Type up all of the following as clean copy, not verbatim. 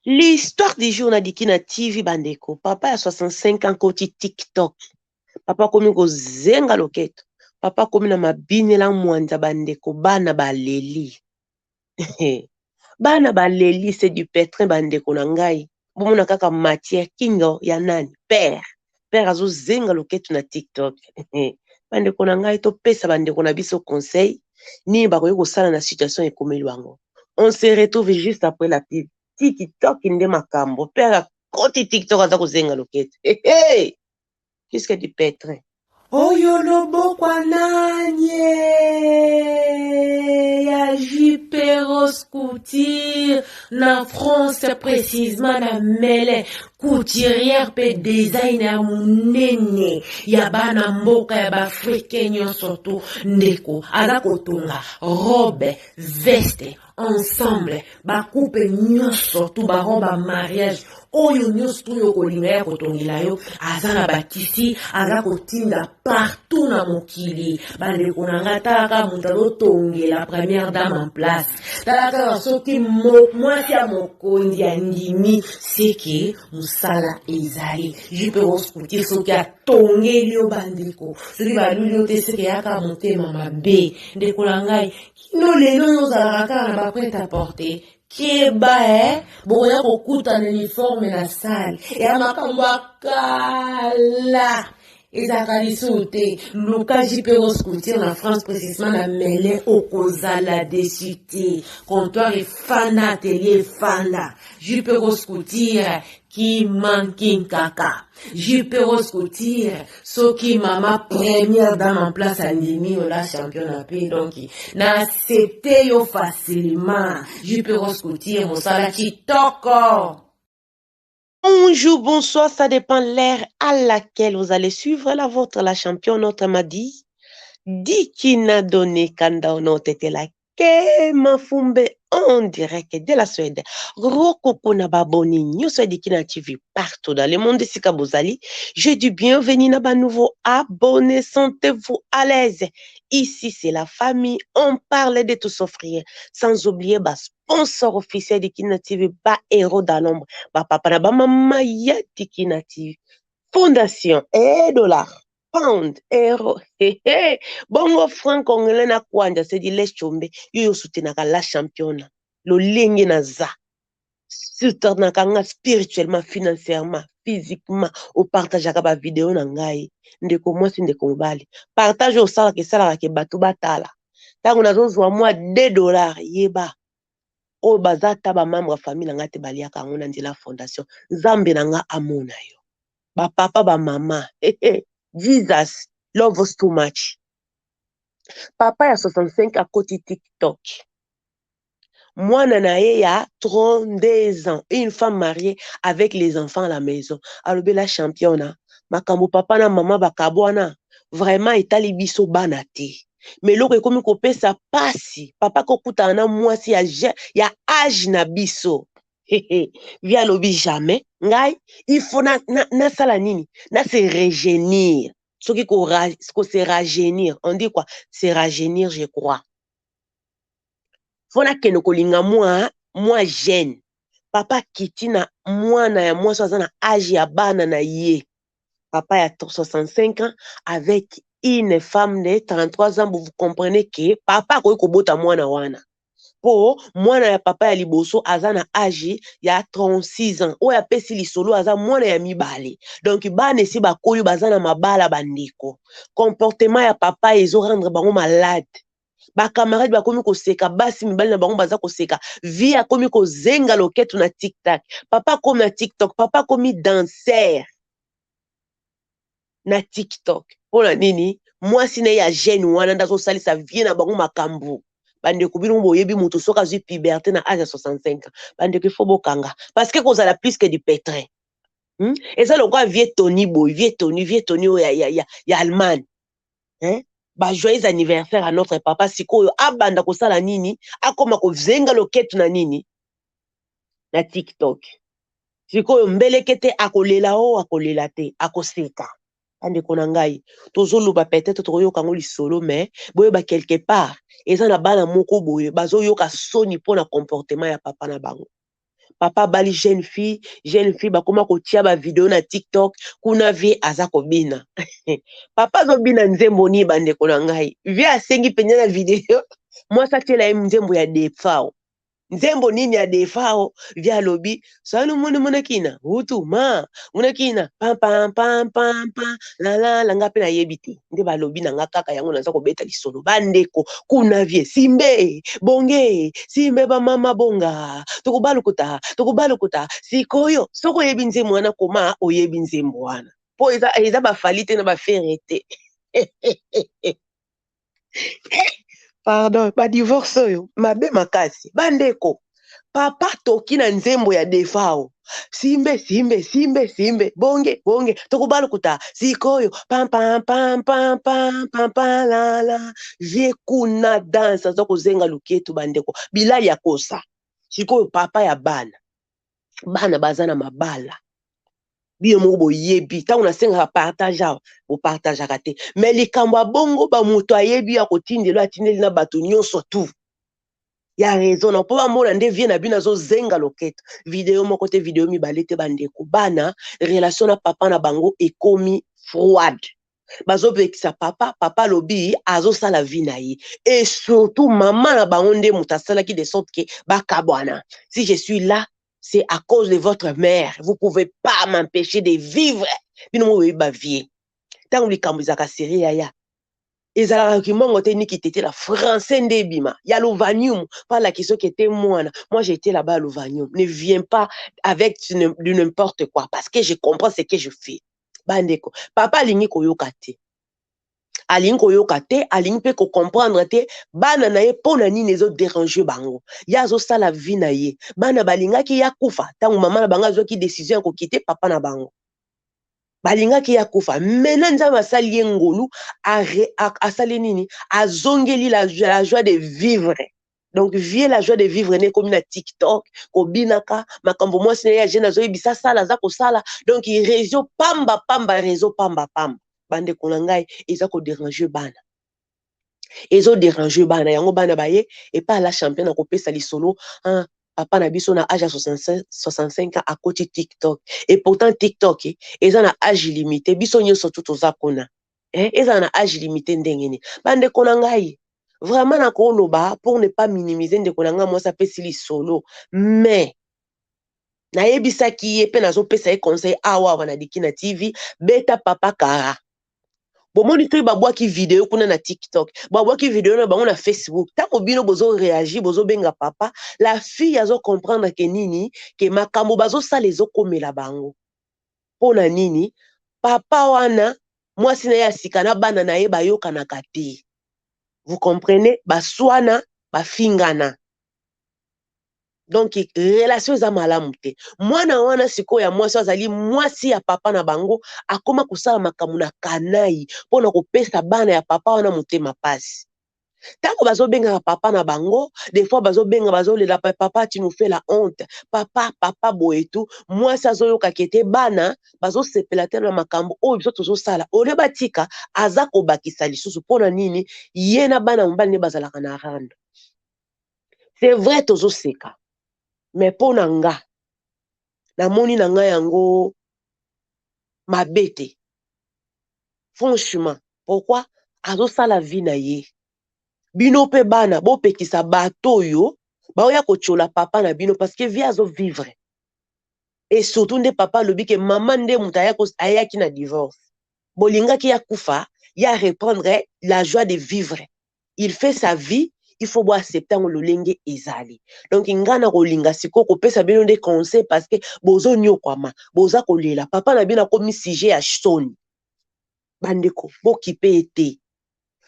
L'histoire du jour, on a dit qu'il na TV bandeko. Papa a 65 ans côté TikTok. Papa komi ko zenga loketo. Papa komi na mabine la mwanza bandeko. Bana baleli. Bana baleli, c'est du pétrin bandeko na ngai. Bomona kaka matière kingo ya nani? Père. Père azo zenga loketo na TikTok. Bandeko na ngai to pesa bandeko na biso conseil. Ni bakoyi kosala na situation ekomeli wango. On se retrouve juste après la pub. TikTok inde makambo. Père koti TikTok aza kozenga loketo. Hey! Qu'est-ce du pétrin? Oyo lobokwa nanye ya Jiperos Couture na France précisément na mele couturière pe designer munene ya bana mboka ya baafrikain nyonso tu ndeko aza kotonga robe veste ensemble bakupe nyonso tu baroba mariage oyo nyonso tu yo kolinga ya kotongela yo aza na batisi aza kotinda partout na mokili bandeko na nga talaka moto azotongela première dame en place talaka soki mwasi ya mokonzi ya ndimi seke mosala ezali Jupe Rose Couture soki atongeli yo bandeko soki baluli yo te seke yaka motema mabe ndeko na ngai kino lelo yo ozalaka kaka na baprete à porter keba boya kokuta na uniforme na salle ya makambo akala ezalaka lisusu te luka Jupe Rose Couture na France précisément na mele okozala desu te comptoir efanda atelier efanda Jupe Rose Couture qui manque kaka Jupe Rose Couture soki mama première dame en place andimi ola champion na pe donc na accepte yo facilement Jupe Rose Couture mosala kitoko. Bonjour, bonsoir, ça dépend l'ère à laquelle vous allez suivre la vôtre, la championne, notre m'a dit qui n'a donné kanda notre était la Mafumbe en direct de la Suède. Rokoko na baboni, nous sommes dit qui n'a TV partout dans le monde de Sikabozali. Je dis bienvenue na ba nouveau abonnés, sentez-vous à l'aise. Ici, c'est la famille, on parle de tout s'offrir. Sans oublier, bah, sponsor officiel de Kina TV, bah, héros dans l'ombre. Bah, papa na ba maman ya de Kina TV. Fondation, $, pound, euro, bongo franc congolais na kwanja, c'est dit les chombe, yo soutenaka la championne. Lo lengi na za. Soutenaka spirituellement, financièrement, physiquement, au partage ba vidéo na ngai. Ndeko mwasi ndeko mobali. Partage au sala ke sala ke batu batala. Tango nazozwa moi $2 yeba. O bazata ba membre famille nga te baliaka ngona ndila fondation. Nzambe na nga amona yo. Ba papa ba mama. Jesus love us too much. Papa ya 65 à côté TikTok. Mwana na ye ya 32 ans. Une femme mariée avec les enfants à la maison. Alobe la championne. Makambo papa na mama bakabwana. Vraiment etali biso bana te. Mais loko ekomi kopesa pasi. Papa kokuta na mwasi ya âge na biso. Via lobi jamais. Ngai, il faut na sala nini? Na se rajeunir. Ce qui se rajeunir. On dit quoi? Se rajeunir, je crois. Fona keno kolinga moi jeune. Papa kiti na mwana ya moi soza na âge ya bana na ye. Papa ya 65 ans avec une femme de 33 ans. Vous comprenez que papa koyi kobota mwana wana. Po mwana ya papa ya liboso aza na âge ya 36 ans. Oya pesi lisolo aza mwana ya mibale. Donc bana esi bakoyo baza na mabala bandeko. Comportement ya papa ezo rendre bango malade. Ba camarade bakomi koseka basi mibali na bango baza koseka. Vie akomi kozenga loketo na TikTok. Papa komi na TikTok, papa komi danseur na TikTok. Pona nini? Mwasi na ya jeune wana ndazo salisa vie na bango makambu. Bandeko bino boyebi mutu soka zwi puberté na âge de 65 ans. Bandeko faut bokanga parce que cause la plus que du pétrin. Et ça le quoi vie Tony boy, vie Tony ya Allemagne. Ba joyeux anniversaire à notre papa sikoyo abanda kosala nini akoma kozenga loketu na nini na TikTok. Sikoyo mbelekete akolela o akolela te akoseka. Bandeko na ngai tozoluba peut-être tokoyoka ngo lisolo mais boyeba quelque part eza na bana moko boye bazoyoka soni pona comportement ya papa na bango. papa bali jeune fille bakoma kotia ba video na TikTok kuna vie aza kobina papa zo bina nzembo ni bande ko na ngai vie asengi penya na video moi ça tela nzembo ya defao nzembo nini ya defao via lobi sanu muna kina hutu ma muna kina pam pam pam pam pam la ngape na yebiti nde ba lobi na nga kaka yango naza ko beta lisolo bandeko kuna vie simbe bonge simbe ba mama bonga tokubalukuta sikoyo soko yebi nzembo wana koma oyebi nzembo wana po eza ba falite na ba ferete pardon ba divorce oyo mabe makasi bandeko papa toki na nzembo ya defao simbe bonge tokubalukuta sikoyo pam pam pam pam pam pam pam la vie kuna dansa za kuzenga luketu bandeko bila ya kosa sikoyo papa ya bana bazana mabala biyo moko boyebi tango nasenga partage o partage kate mais likambo bongo ba muto ayebi ya kotindelo atindeli na bato nyonso tu ya raison na po ba mona nde vie na bino zo zenga loketo video moko te video mibale te bandeko bana relation na papa na bango ekomi froide bazopekisa papa lobi azosala vie na ye et surtout mama na bango nde muto asalaki de sorte que bakabwana si je suis là c'est à cause de votre mère. Vous ne pouvez pas m'empêcher de vivre. Bino mo ba vie. Tango likambo ezaka série ya. Ezala kimongo te ni kitete la français ndebima. Ya Lovanium par la question qui était moi. Moi j'étais là-bas à Lovanium. Ne viens pas avec du n'importe quoi parce que je comprends ce que je fais. Bandeko. Papa lingi koyoka te. Alingi koyoka te, alingi pe ko comprendre te, bana na ye pona nini ezo déranger bango. Ya zo sala vie na ye. Bana balingaki ya kufa, tangu mama na bango azwaki décision ko quitter papa na bango. Balingaki ya kufa. Maintenant nzambe asali ye ngolu, asali nini, azongeli la joie de vivre. Donc vie la joie de vivre ne comme na TikTok, ko binaka, makambo mwasi na ya jeune azo yebisa sala za ko sala. Donc il réseau pamba réseau pamba. Bande konangai eza ko déranger bana ezo déranger bana yango bana baye et pas la championne ko pesa lisolo papa na biso na âge 65 ans à côté TikTok et pourtant TikTok eza na âge limité biso nyoso tout za kona eza na âge limité ndengeni bande konangai vraiment na ko loba pour ne pas minimiser ndeko nanga moi ça pesi lisolo mais na yebisaki ye pe nazo pesa ye conseil awa wana dikina TV beta papa kara bomoni to babwaki video kuna na TikTok babwaki video na bango na Facebook tako bino bozo réagir bozo benga papa la fille azo comprendre que nini que makambo bazo sala ezo komela bango pona nini papa wana mwasi na ya sikana bana na ye bayoka na kati vous comprenez baswana bafingana donc relation za malamu te mwana wana siko ya mwasi azali mwasi ya papa na bango akoma kusala makamu na kanai pona kopesa bana ya papa wana motema pasi tango bazobenga papa na bango des fois bazobenga bazolela papa tu nous fais la honte papa boetu mwasi azoyoka kete bana bazosepela te na makambo oyo biso tozosala ole batika aza kobakisa lisusu pona nini ye na bana mobali ne bazalaka na rando c'est vrai tozoseka mais pona nga namoni na nga yango mabete franchement pourquoi azosala vie na ye bino pe bana bopekisa bato oyo baoya kochola papa na bino parce que vie azo vivre et surtout nde papa lobi ke mama nde muta ayaki na divorce bolingaki ya kufa ya reprendre la joie de vivre il fait sa vie il faut boire accepter le lenge ezali donc ngana kolinga siko kopesa bino de conseil parce que bozo nyokwama boza kolela papa na bino komi sujet ya soni bandeko bokipe ete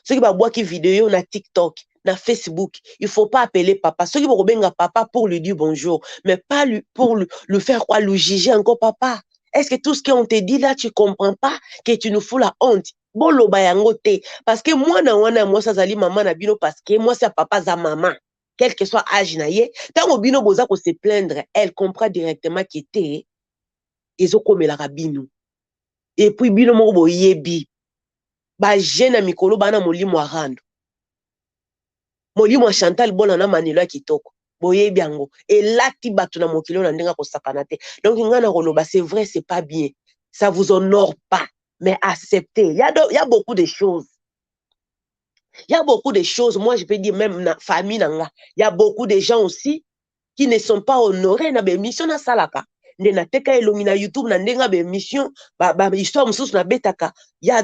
ceux qui ba boaki vidéo na TikTok na Facebook il faut pas appeler papa ceux qui vont benga papa pour lui dire bonjour mais pas lui pour le faire quoi le juger encore papa est-ce que tout ce qu'on te dit là tu comprends pas que tu nous fous la honte bolo bayango te parce que moi ça zali maman na bino parce que moi c'est papa za maman quel que soit âge na ye tango bino boza ko se plaindre elle comprend directement que te ezo komela bino et puis bino mo boyebi ba jeune mikolo bana molimo arando molimo Chantal bona na manelo ya kitoko boye biango et là tibato na mokilo na ndenga ko sakanate. Donc ngana koloba c'est vrai, c'est pas bien, ça vous honore pas, mais acceptez. Il y a beaucoup de choses. Il y a beaucoup de choses, moi je peux dire même na famille nanga, il y a beaucoup de gens aussi qui ne sont pas honorés na be mission na salaka. Nde na teka elongi na YouTube na ndenga be mission ba histoire mususu na betaka. Il y a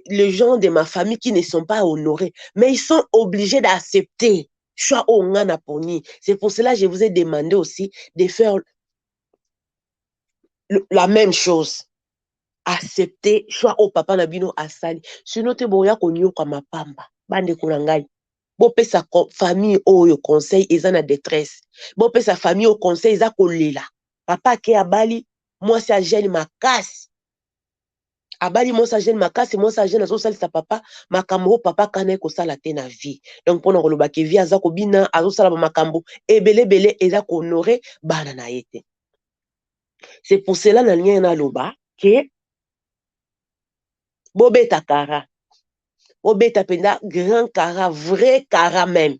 les gens de ma famille qui ne sont pas honorés, mais ils sont obligés d'accepter. C'est pour cela que je vous ai demandé aussi de faire la même chose. Accepter soit au papa nabino asali. Sinon te boya konyoka mapamba. Bande kunangai. Bope sa famille oyo conseil eza na détresse. Bope sa famille au conseil eza kolela. Papa ke abali moi sa jeune makasi. Abali moi sa jeune makasi, moi sa jeune azo salisa papa makambo papa kana ko sala te na vie. Donc pona koloba ke vie aza ko bina azo sala makambo ebele eza ko honorer bana na yete. C'est pour cela na lien na loba que bobeta kara. Bobeta penda grand kara, vrai kara même.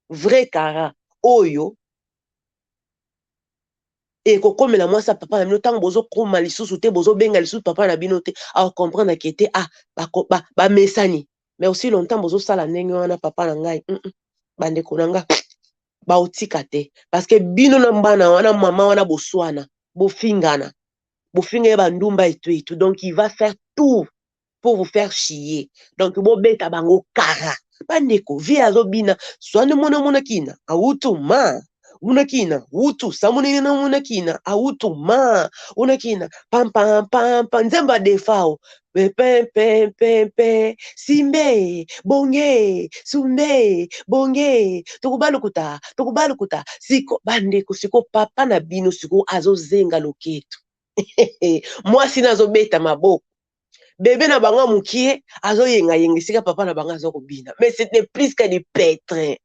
Vrai kara oyo et kokomela moi sa papa na bino tango bozo koma lisusu te bozo benga lisusu papa na bino te a comprendre que te ba mesani mais aussi longtemps bozo sala ndenge wana papa na ngai bande konanga ba otika te parce que bino na mbana wana mama wana boswana bofingana bofinga ba ndumba et tout donc il va faire tout pour vous faire chier. Donc bobeta bango kara bandeko vi azobina swane mona kina autu ma unakina utu samune na unakina autu ma unakina pam nzemba defao pe simbe bonge sumbe bonge tukubalukuta siko bandeko siko papa na bino siko azozenga loketo moi sinazobeta maboko bébé na bango mukie azo yenga sika papa na bango azo kobina mais c'était plus que du pétrin.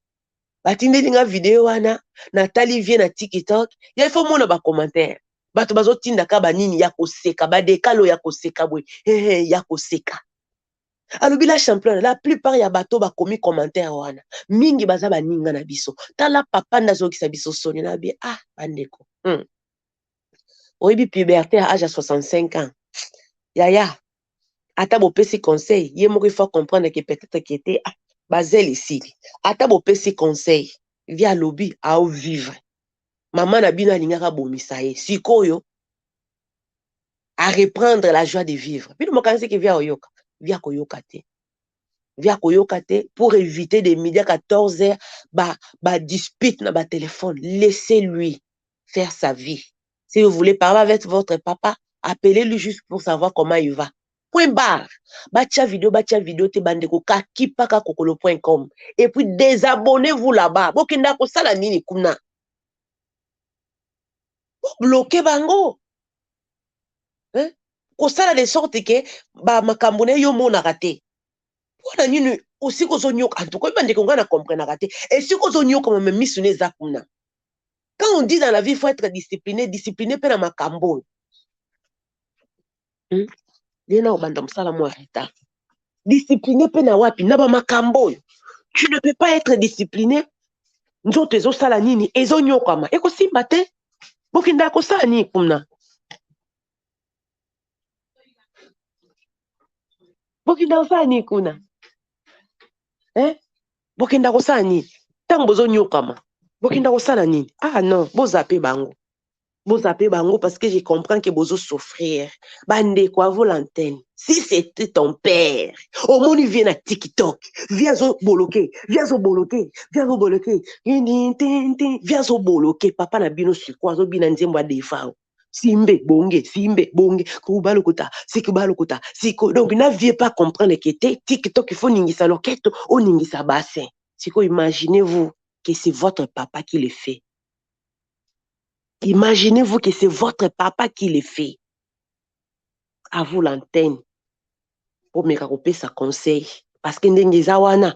Batindeli nga vidéo wana Nathalie vient na TikTok ya faut mona ba commentaire bato bazo tinda ka banini ya koseka ba dekalo ya koseka bwe ya koseka alobi la champion la plupart ya bato ba komi commentaire wana mingi baza baninga na biso tala papa ndazokisa biso soni na bi bandeko oyebi puberté à âge à 65 ans yaya ata bopesi conseil ye moko il faut comprendre que peut-être qu'il était basel ici ata bopesi conseil via lobby à vivre maman na bino alingaka bomisa ye sikoyo à reprendre la joie de vivre bino mokanisi ke via oyoka via koyoka te pour éviter des midi à 14h ba dispute na ba téléphone. Laissez-lui faire sa vie. Si vous voulez parler avec votre papa, appelez-lui juste pour savoir comment il va. Point barre. Bacha vidéo te bandeko kakipaka kokolo.com. Et puis désabonnez-vous là-bas. Bokinda ko sala nini kuna. Bloquez bango. Hein? Ko sala de sorte que ba makambo na yo mona raté. Wana nini aussi ko zonyoka en tout cas bandeko ngana comprendre raté. Et si ko zonyoka me misune za kuna. Quand on dit dans la vie il faut être discipliné pe na makambo. Lena obanda msala mo arrêta. Discipliné pe na wapi na ba makambo. Tu ne peux pas être discipliné. Nzoto ezo sala nini ezo nyokama eko simba te. Bokinda ko sala nini kuna. Bokinda ko sala nini kuna. Bokinda ko sala nini. Tango bozo nyokama. Bokinda ko sala nini. Non, bozape bango. Bozape bango parce que je comprends que bozo souffrir. Bande quoi vaut l'antenne. Si c'était ton père, au moins il vient à TikTok, viens au bloquer, viens au bloquer. Papa na bino siko azo bina nzembo defa. Simbe bonge, kubalukuta, siko. Donc n'aviez pas comprendre que TikTok il faut ningisa loketo ou ningisa bassin. Siko imaginez-vous que c'est votre papa qui le fait. Imaginez-vous que c'est votre papa qui le fait. À vous l'antenne. Pour me raconter sa conseil. Parce que Ndengezawana,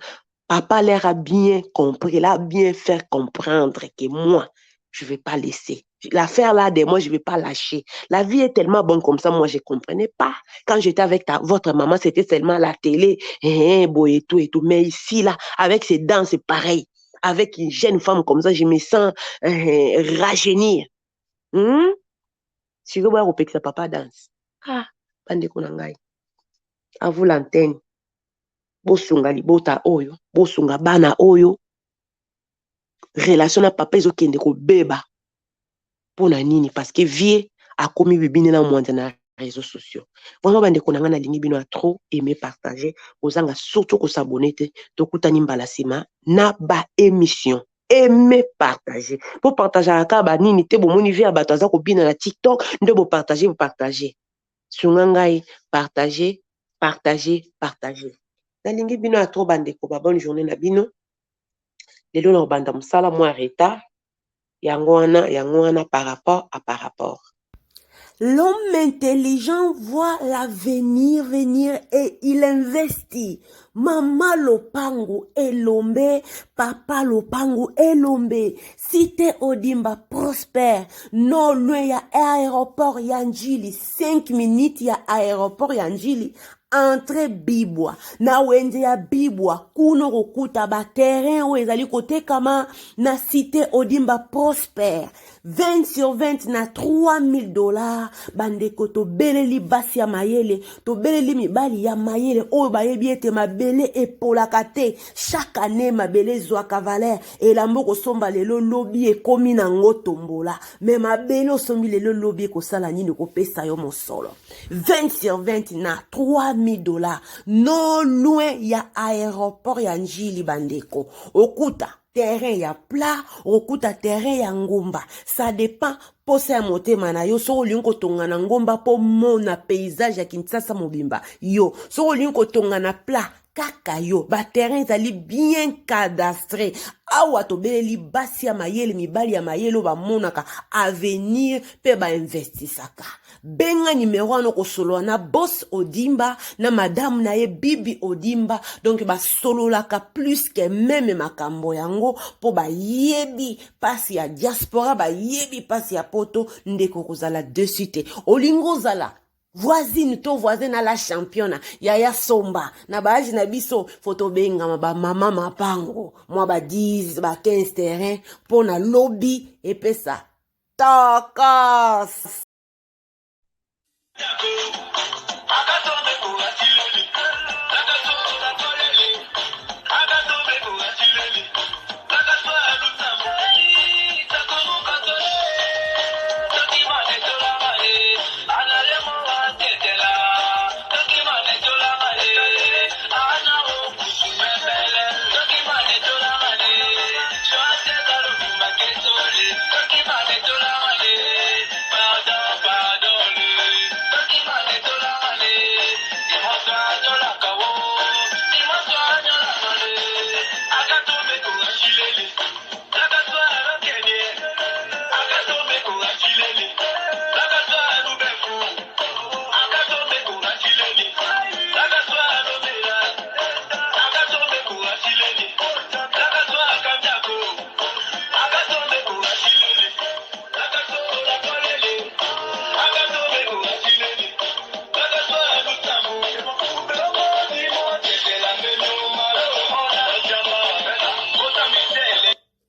papa leur a bien compris, il a bien fait comprendre que moi, je ne vais pas laisser. L'affaire là de moi, je ne vais pas lâcher. La vie est tellement bonne comme ça, moi, je ne comprenais pas. Quand j'étais avec votre maman, c'était seulement la télé, et tout. Mais ici, là, avec ses dents, c'est pareil. avec une jeune femme comme ça, je me sens rajeunir. Si vous voulez que papa danse. Ah, bandeko na ngai. À vous l'antenne. Bosunga libota oyo, bosunga bana oyo. Relation na papa ezokende ko beba. Pona nini parce que vie a commis bibine na mwanda na réseaux sociaux. Vraiment bandeko na nga na lingi bino a trop aimer partager, ozanga surtout ko s'abonner te, to kutani mbala sima na ba émission. Aimer partager. Pour partager aka ba nini te bo moni vie abato aza ko bina na TikTok, nde bo partager. Sungangai partager. Na lingi bino a trop bandeko ba bonne journée na bino. Lelo na banda musala moi retard. Yango wana par rapport. L'homme intelligent voit l'avenir venir et il investit. Maman lopango elombe, papa lopango elombe. Cité Odimba prospère. Non loin ya aéroport Yanjili. 5 minutes ya aéroport Yanjili. Entre bibwa na wende ya bibwa kuno kokuta ba terrain o ezali kote kama na cité Odimba prospère 20 sur 20 na $3000 bandeko to beleli basi ya mayele to beleli mibali ya mayele oyo bayebi ete mabele epolaka te chaque année mabele zwaka valeur elambo kosomba lelo lobi ekomi na ngotombola me mabele osombi lelo lobi ekosala nini kopesa yo mosolo 20 sur 20 na $3000 non loin ya aéroport ya Njili bandeko okuta terrain ya plat okuta terrain ya ngomba ça dépend posa ya motema na yo soko olingi kotonga na ngomba po mona paysage ya Kinshasa mobimba yo soko olingi kotonga na plat kaka yo ba terrain ezali bien cadastré awa tobeleli basi ya mayele mibali ya mayele ba monaka avenir pe ba investisaka benga numéro wana kosolola na boss Odimba na madame na ye bibi Odimba donc ba sololaka plus que même makambo yango po ba yebi pasi ya diaspora ba yebi pasi ya poto ndeko kozala de suite olingo zala voisine to voisin à la championne Yaya Somba na baji na biso photo benga ba mama mapango moi ba 10 ba 15 terrain pour na lobby et pesa takas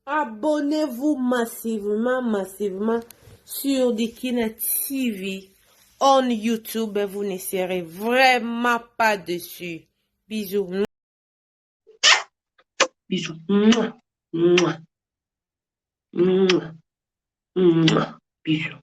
Abonnez-vous massivement sur Dikina TV on YouTube. Vous ne serez vraiment pas dessus. Bisous. Bisous. Bisous.